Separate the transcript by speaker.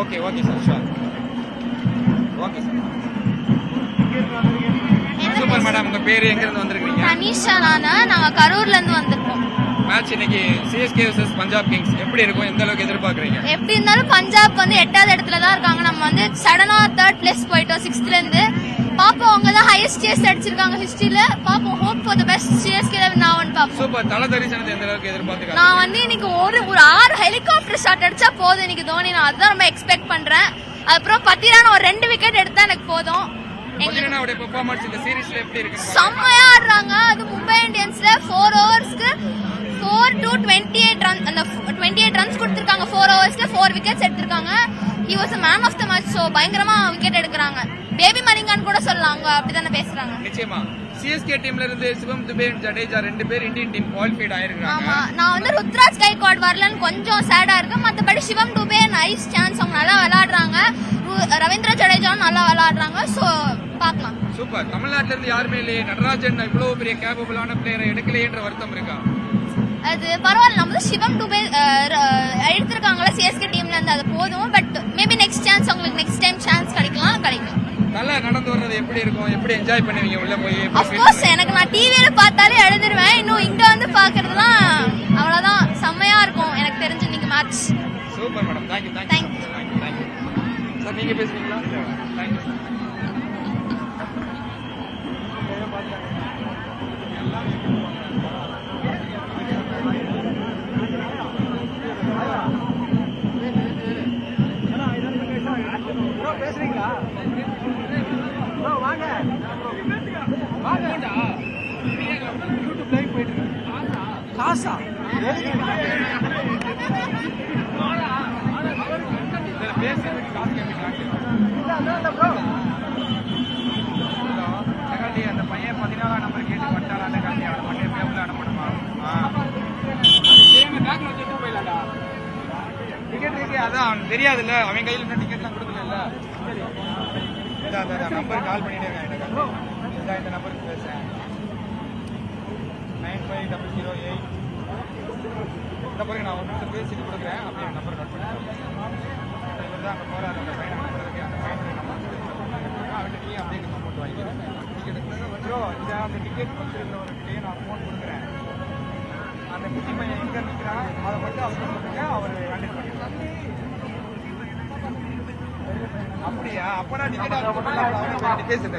Speaker 1: Okay okay sir sure. Okay sir. Super madam. உங்க பேரு எங்க இருந்து வந்திருக்கீங்க?
Speaker 2: தனிஷா. நாங்க கரூர்ல இருந்து வந்திருக்கோம்.
Speaker 1: மேட்ச் இன்னைக்கு சிஎஸ்கே வர்சஸ் பஞ்சாப் கிங்ஸ் எப்படி இருக்கும்? எந்த அளவுக்கு எதிர்பார்க்கறீங்க?
Speaker 2: எப்படி இருந்தாலும் பஞ்சாப் வந்து 8வது இடத்துல தான் இருக்காங்க. நம்ம வந்து சடனா 3rd பிளேஸ் போயிட்டோம் 6th இருந்து. பாப்போம், அவங்க தான் ஹையஸ்ட் சேஸ் அடிச்சிருக்காங்க ஹிஸ்டரியில. பாப்போம், hope for the best. CSK நான் வந்து பாப்போம்.
Speaker 1: சூப்பர். தல தரிசனத்தை எந்த அளவுக்கு எதிர்பார்க்கறீங்க?
Speaker 2: நான் வந்து இன்னைக்கு ஒரு 6 ஹெலிகாப்டர் ஷாட் அடிச்சா போதும் இன்னைக்கு தோனி. நான் அதான் ரொம்ப எக்ஸ்பெக்ட் பண்றேன். அப்புறம் பத்திரான ஒரு 2 விக்கெட் எடுத்தா எனக்கு போதும்.
Speaker 1: பத்திரானாவுடைய பெர்ஃபார்மன்ஸ் இந்த சீரிஸ்ல எப்படி இருக்கு?
Speaker 2: செம்மையா ஆடுறாங்க. அது மும்பை இந்தியன்ஸ்ல 4 ஓவர்ஸ்க்கு 4 to 28 ரன், அந்த 28 ரன்ஸ் கொடுத்திருக்காங்க. 4 ஓவர்ஸ்ல 4 விக்கெட்ஸ் எடுத்திருக்காங்க. he was a man of the match. So பயங்கரமா விக்கெட் எடுக்கறாங்க. பேபி மலிங்கான் கூட சொல்லலாம். அவங்க அப்படிதானே பேசுறாங்க.
Speaker 1: நிச்சயமா. சிஎஸ்கே டீம்ல இருந்து சிவம் துபே ஜடேஜா 2 பேர் இந்தியன் டீம் குவாலிஃபைட் ஆயிருக்காங்க.
Speaker 2: ஆமா, நான் வந்து ருத்ராஜ் கைக்வாட் வரலன்னு கொஞ்சம் சேடா இருக்கு. மத்தபடி சிவம் துபே நைஸ் சான்ஸ். அவங்க நல்லா விளையாடுறாங்க. ரவீந்திர ஜடேஜா நல்லா விளையாடுறாங்க. சோ பார்க்கலாம்.
Speaker 1: சூப்பர். தமிழ்நாட்டுல இருந்து யாருமே இல்லையே. நடராஜன் இவ்வளவு பெரிய கேபபிளான பிளேயரை எடுக்கலையேன்ற வருத்தம் இருக்கா?
Speaker 2: அது பரவாயில்ல. நம்ம சிவம் துபே எடுத்திருக்காங்களா சிஎஸ்கே டீம்ல இருந்து, அது போதும். பட் மேபி நெக்ஸ்ட் சான்ஸ் அவங்களுக்கு நெக்ஸ்ட் டைம் சான்ஸ் கிடைக்கும்.
Speaker 1: நல்லா நடந்து வர்றது எப்படி இருக்கும்? எப்படி என்ஜாய் பண்ணுவீங்க உள்ள போய்?
Speaker 2: ஆஃப் கோர்ஸ் எனக்கு நான் டிவில பார்த்தாலே எழுதிடுவேன். இன்னும் இங்க வந்து பாக்குறதுலாம் அவ்வளவுதான். செம்மையா இருக்கும் எனக்கு தெரிஞ்சு இன்னைக்கு match.
Speaker 1: Super madam. Thank you. Sir நீங்க பேசுறீங்களா? Thank you. பேசுறீங்களா? வாங்க வாங்க. யூடியூப் லைவ் போயிட்டு இருக்கு. காசா? பேசுறதுக்கு காசு கேட்பீங்களா? அந்த பையன் 14ஆம் நம்பர் கேட்டு பட்டாளா? அந்த காண்டி அவனை மட்டும் எப்படி உள்ள அனுப்பணுமா? டிக்கெட் இருக்கு. அதான் அவனுக்கு தெரியாதுல்ல. அவன் கையில் இன்னும் டிக்கெட்லாம் கொடுக்கல. நம்பர் கால் பண்ணிட்டே இருக்காங்க. இந்த நம்பருக்கு பேசுறேன். 950008. இந்த பிறகு நான் ஒரு நிமிஷம் பேசிட்டு கொடுக்குறேன். அப்படியே நம்பர் கட் பண்ணி இவர் தான் அங்கே போறாரு. அந்த பையனை நம்பருக்கு அந்த பையனுக்கு நம்பர் அவர்கிட்ட நீ அப்படியே அமௌண்ட் வாங்கிக்கிறேன். டிக்கெட் ப்ரோ, இதை அந்த டிக்கெட் கொடுத்துருந்த ஒரு நான் அமௌண்ட் கொடுக்குறேன். அந்த குட்டி பையன் எங்கே நிற்கிறான் அதை மட்டும் அவங்க சொல்லுங்க. அவர் கண்டக்ட் பண்ணிடுறாங்க. அப்படியா? அப்பனா டிக்கெட் பேசுறேன்.